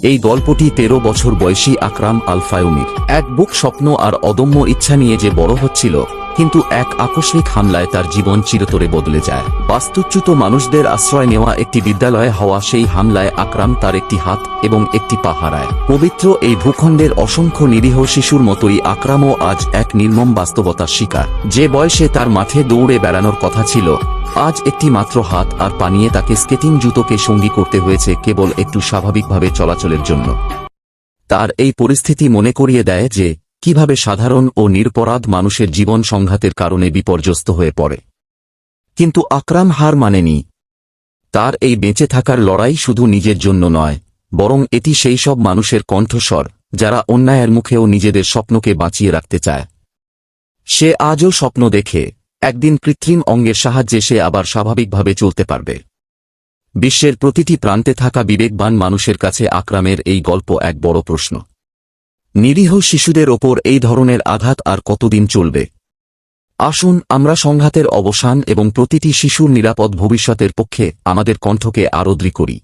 এই গল্পটি 13 বছর বয়সী আকরাম আল ফায়ুমির। এক বুক স্বপ্ন আর অদম্য ইচ্ছা নিয়ে যে বড় হচ্ছিল, কিন্তু এক আকস্মিক হামলায় তার জীবন চিরতরে বদলে যায়। বাস্তুচ্যুত মানুষদের আশ্রয় নেওয়া একটি বিদ্যালয়ে হওয়া সেই হামলায় আকরাম তার একটি হাত এবং একটি পা হারায়। পবিত্র এই ভূখণ্ডের অসংখ্য নিরীহ শিশুর মতোই আকরামও আজ এক নির্মম বাস্তবতার শিকার। যে বয়সে তার মাঠে দৌড়ে বেড়ানোর কথা ছিল, আজ একটি মাত্র হাত আর পা নিয়ে তাকে স্কেটিং জুতোকে সঙ্গী করতে হয়েছে কেবল একটু স্বাভাবিকভাবে চলাচলের জন্য। তার এই পরিস্থিতি মনে করিয়ে দেয় যে কিভাবে সাধারণ ও নিরপরাধ মানুষের জীবন সংঘাতের কারণে বিপর্যস্ত হয়ে পড়ে। কিন্তু আকরাম হার মানেনি। তার এই বেঁচে থাকার লড়াই শুধু নিজের জন্য নয়, বরং এটি সেই সব মানুষের কণ্ঠস্বর যারা অন্যায়ের মুখেও নিজেদের স্বপ্নকে বাঁচিয়ে রাখতে চায়। সে আজও স্বপ্ন দেখে একদিন কৃত্রিম অঙ্গের সাহায্যে সে আবার স্বাভাবিকভাবে চলতে পারবে। বিশ্বের প্রতিটি প্রান্তে থাকা বিবেকবান মানুষের কাছে আকরামের এই গল্প এক বড় প্রশ্ন। নিরীহ শিশুদের ওপর এই ধরনের আঘাত আর কতদিন চলবে? আসুন আমরা সংঘাতের অবসান এবং প্রতিটি শিশুর নিরাপদ ভবিষ্যতের পক্ষে আমাদের কণ্ঠকে আরো দৃঢ় করি।